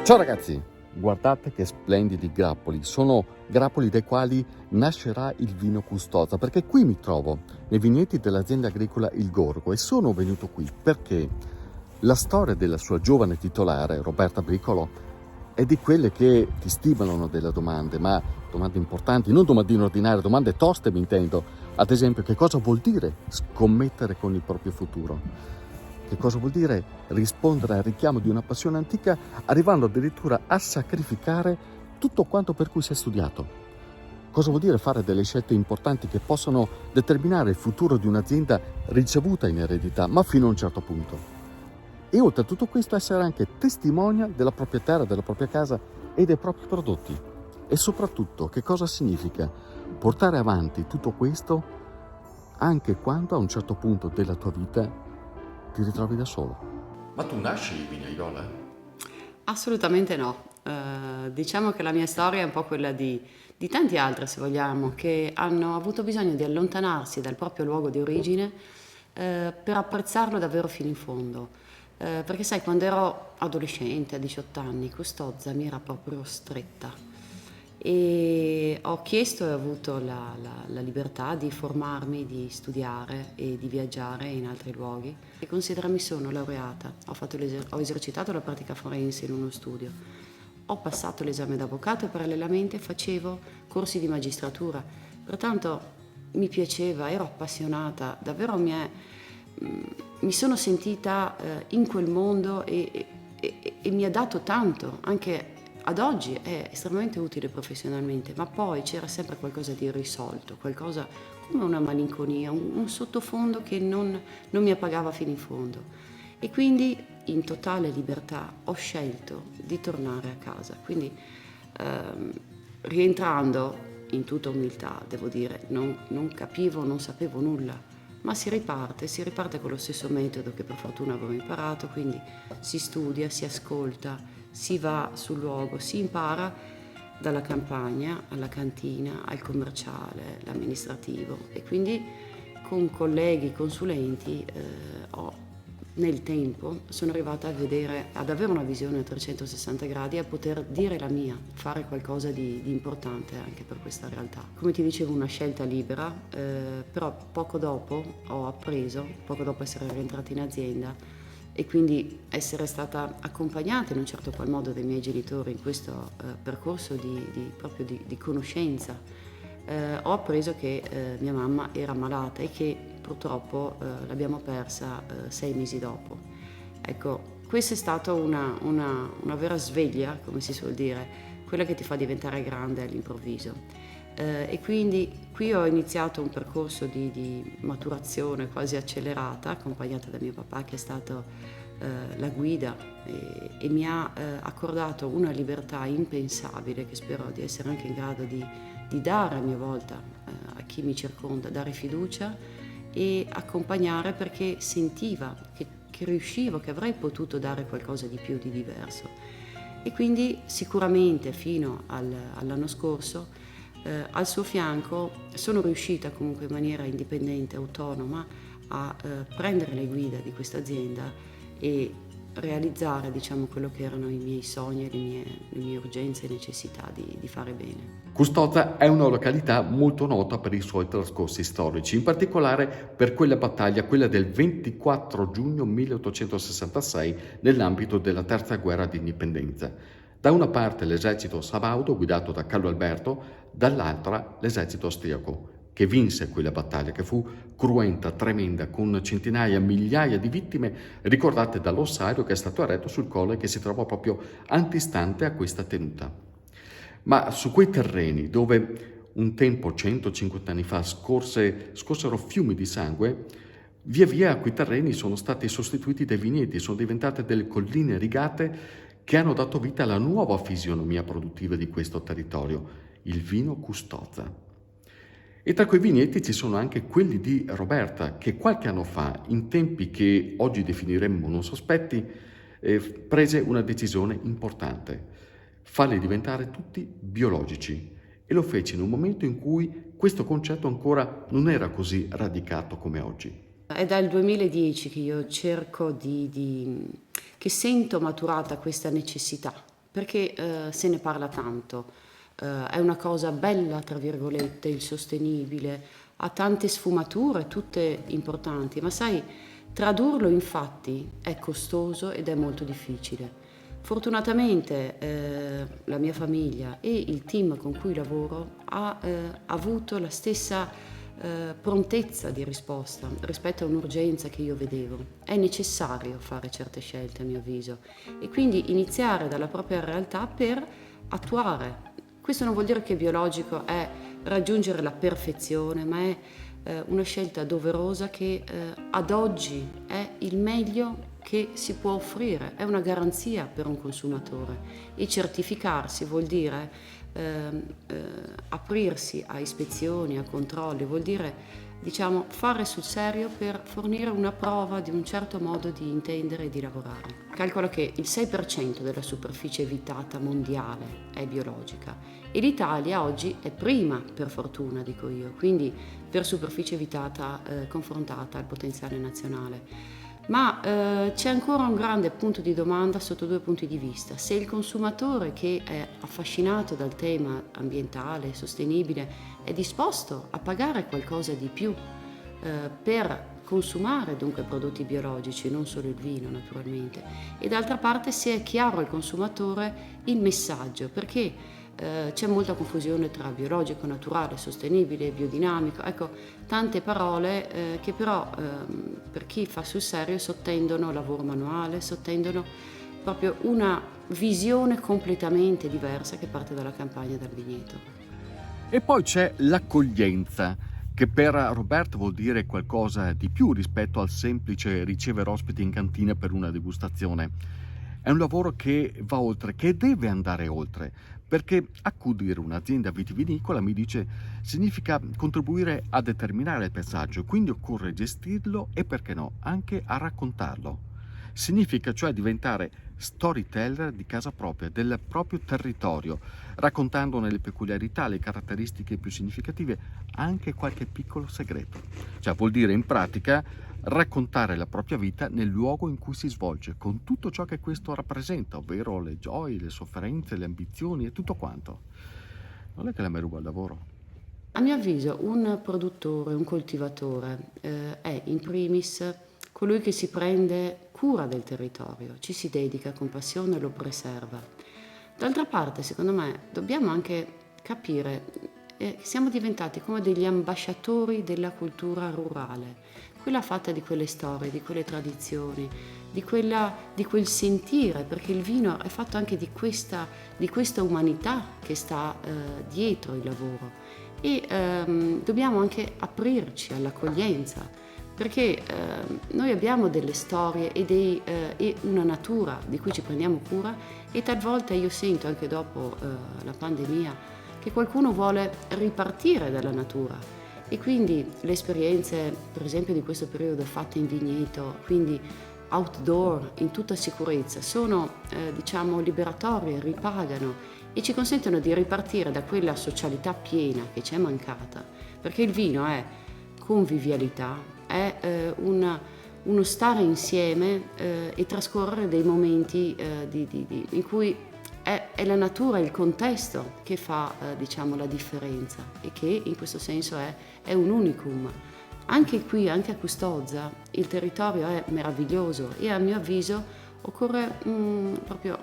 Ciao ragazzi, guardate che splendidi grappoli, sono grappoli dai quali nascerà il vino Custoza, perché qui mi trovo nei vigneti dell'azienda agricola Il Gorgo e sono venuto qui perché la storia della sua giovane titolare, Roberta Bricolo, è di quelle che ti stimolano delle domande, ma domande importanti, non domandine ordinarie, domande toste mi intendo. Ad esempio, che cosa vuol dire scommettere con il proprio futuro? Che cosa vuol dire rispondere al richiamo di una passione antica, arrivando addirittura a sacrificare tutto quanto per cui si è studiato? Cosa vuol dire fare delle scelte importanti che possono determinare il futuro di un'azienda ricevuta in eredità, ma fino a un certo punto? E oltre a tutto questo essere anche testimonial della propria terra, della propria casa e dei propri prodotti. E soprattutto che cosa significa portare avanti tutto questo anche quando a un certo punto della tua vita ti ritrovi da solo. Ma tu nasci vignaiola? Assolutamente no. Diciamo che la mia storia è un po' quella di tanti altri, se vogliamo, che hanno avuto bisogno di allontanarsi dal proprio luogo di origine per apprezzarlo davvero fino in fondo. Perché sai, quando ero adolescente, a 18 anni, Custozza mi era proprio stretta e ho chiesto e ho avuto la libertà di formarmi, di studiare e di viaggiare in altri luoghi. E considera, mi sono laureata, ho esercitato la pratica forense in uno studio, ho passato l'esame d'avvocato e parallelamente facevo corsi di magistratura. Pertanto mi piaceva, ero appassionata, davvero mi sono sentita in quel mondo e mi ha dato tanto, anche ad oggi è estremamente utile professionalmente, ma poi c'era sempre qualcosa di irrisolto, qualcosa come una malinconia, un sottofondo che non mi appagava fino in fondo. E quindi in totale libertà ho scelto di tornare a casa. Quindi rientrando in tutta umiltà, devo dire, non capivo, non sapevo nulla, ma si riparte con lo stesso metodo che per fortuna avevo imparato, quindi si studia, si ascolta, si va sul luogo, si impara dalla campagna alla cantina, al commerciale, l'amministrativo e quindi con colleghi, consulenti nel tempo sono arrivata ad avere una visione a 360 gradi e a poter dire la mia, fare qualcosa di importante anche per questa realtà. Come ti dicevo, una scelta libera, però poco dopo poco dopo essere rientrata in azienda e quindi essere stata accompagnata in un certo qual modo dai miei genitori in questo percorso proprio di conoscenza, ho appreso che mia mamma era malata e che purtroppo l'abbiamo persa 6 mesi dopo. Ecco, questa è stata una vera sveglia, come si suol dire, quella che ti fa diventare grande all'improvviso. E quindi qui ho iniziato un percorso di maturazione quasi accelerata, accompagnata da mio papà che è stato la guida e mi ha accordato una libertà impensabile che spero di essere anche in grado di dare a mia volta a chi mi circonda, dare fiducia e accompagnare perché sentiva che riuscivo, che avrei potuto dare qualcosa di più, di diverso. E quindi sicuramente fino all'anno scorso al suo fianco sono riuscita comunque in maniera indipendente, autonoma, a prendere le guida di questa azienda e realizzare, diciamo, quello che erano i miei sogni e le mie urgenze e necessità di fare bene. Custoza è una località molto nota per i suoi trascorsi storici, in particolare per quella battaglia, quella del 24 giugno 1866, nell'ambito della Terza Guerra d'Indipendenza. Da una parte l'esercito sabaudo guidato da Carlo Alberto, dall'altra l'esercito austriaco, che vinse quella battaglia, che fu cruenta, tremenda, con centinaia, migliaia di vittime ricordate dall'ossario che è stato eretto sul colle e che si trovò proprio antistante a questa tenuta. Ma su quei terreni dove un tempo, 150 anni fa, scorsero fiumi di sangue, via via quei terreni sono stati sostituiti dai vigneti, sono diventate delle colline rigate che hanno dato vita alla nuova fisionomia produttiva di questo territorio, il vino Custoza. E tra quei vigneti ci sono anche quelli di Roberta, che qualche anno fa, in tempi che oggi definiremmo non sospetti, prese una decisione importante: farli diventare tutti biologici. E lo fece in un momento in cui questo concetto ancora non era così radicato come oggi. È dal 2010 che io cerco che sento maturata questa necessità perché se ne parla tanto. È una cosa bella, tra virgolette, il sostenibile, ha tante sfumature, tutte importanti, ma sai, tradurlo in fatti è costoso ed è molto difficile. Fortunatamente la mia famiglia e il team con cui lavoro ha avuto la stessa prontezza di risposta rispetto a un'urgenza che io vedevo. È necessario fare certe scelte, a mio avviso, e quindi iniziare dalla propria realtà per attuare. Questo non vuol dire che biologico è raggiungere la perfezione, ma è una scelta doverosa che ad oggi è il meglio che si può offrire, è una garanzia per un consumatore, e certificarsi vuol dire aprirsi a ispezioni, a controlli, vuol dire diciamo fare sul serio per fornire una prova di un certo modo di intendere e di lavorare. Calcola che il 6% della superficie evitata mondiale è biologica e l'Italia oggi è prima, per fortuna dico io, quindi per superficie evitata confrontata al potenziale nazionale. Ma c'è ancora un grande punto di domanda sotto due punti di vista. Se il consumatore che è affascinato dal tema ambientale, sostenibile, è disposto a pagare qualcosa di più per consumare dunque prodotti biologici, non solo il vino naturalmente, e d'altra parte se è chiaro al consumatore il messaggio, perché c'è molta confusione tra biologico, naturale, sostenibile, biodinamico, ecco, tante parole che però per chi fa sul serio sottendono lavoro manuale, sottendono proprio una visione completamente diversa che parte dalla campagna e dal vigneto. E poi c'è l'accoglienza, che per Roberta vuol dire qualcosa di più rispetto al semplice ricevere ospiti in cantina per una degustazione. È un lavoro che va oltre, che deve andare oltre, perché accudire un'azienda vitivinicola, mi dice, significa contribuire a determinare il paesaggio, quindi occorre gestirlo e, perché no, anche a raccontarlo. Significa cioè diventare storyteller di casa propria, del proprio territorio, raccontandone le peculiarità, le caratteristiche più significative, anche qualche piccolo segreto. Cioè vuol dire in pratica raccontare la propria vita nel luogo in cui si svolge, con tutto ciò che questo rappresenta, ovvero le gioie, le sofferenze, le ambizioni e tutto quanto. Non è che la mi ruba il lavoro. A mio avviso un produttore, un coltivatore è in primis colui che si prende cura del territorio, ci si dedica con passione e lo preserva. D'altra parte, secondo me, dobbiamo anche capire che siamo diventati come degli ambasciatori della cultura rurale, quella fatta di quelle storie, di quelle tradizioni, di quel sentire, perché il vino è fatto anche di questa umanità che sta dietro il lavoro. E dobbiamo anche aprirci all'accoglienza, perché noi abbiamo delle storie e una natura di cui ci prendiamo cura, e talvolta io sento anche dopo la pandemia che qualcuno vuole ripartire dalla natura, e quindi le esperienze per esempio di questo periodo fatte in vigneto, quindi outdoor in tutta sicurezza, sono diciamo liberatorie, ripagano e ci consentono di ripartire da quella socialità piena che ci è mancata, perché il vino è convivialità, è uno stare insieme e trascorrere dei momenti in cui è la natura, il contesto che fa diciamo la differenza, e che in questo senso è un unicum. Anche qui, anche a Custozza, il territorio è meraviglioso e a mio avviso occorre proprio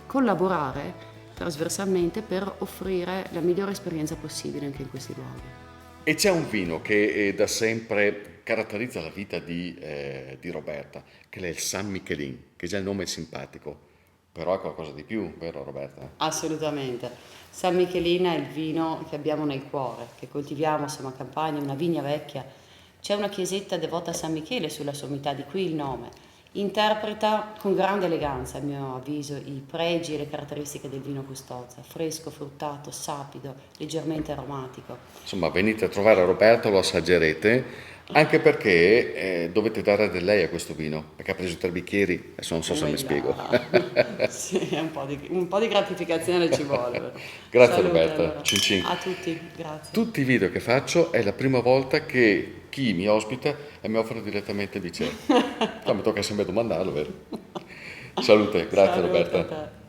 collaborare trasversalmente per offrire la migliore esperienza possibile anche in questi luoghi. E c'è un vino che da sempre caratterizza la vita di Roberta, che è il San Michelin, che già il nome è simpatico, però è qualcosa di più, vero Roberta? Assolutamente. San Michelin è il vino che abbiamo nel cuore, che coltiviamo, siamo a campagna, una vigna vecchia. C'è una chiesetta devota a San Michele sulla sommità, di qui il nome. Interpreta con grande eleganza, a mio avviso, i pregi e le caratteristiche del vino Custozza: fresco, fruttato, sapido, leggermente aromatico. Insomma, venite a trovare Roberto, lo assaggerete, anche perché dovete dare del lei a questo vino, perché ha preso 3 bicchieri, adesso non so se mi spiego. Sì, un po' di gratificazione ci vuole. Grazie Salute, Roberta, allora. cin cin. A tutti, grazie. Tutti i video che faccio è la prima volta che chi mi ospita e mi offre direttamente il bicchiere. Mi tocca sempre domandarlo, vero? Salute, grazie Salute Roberta. a te.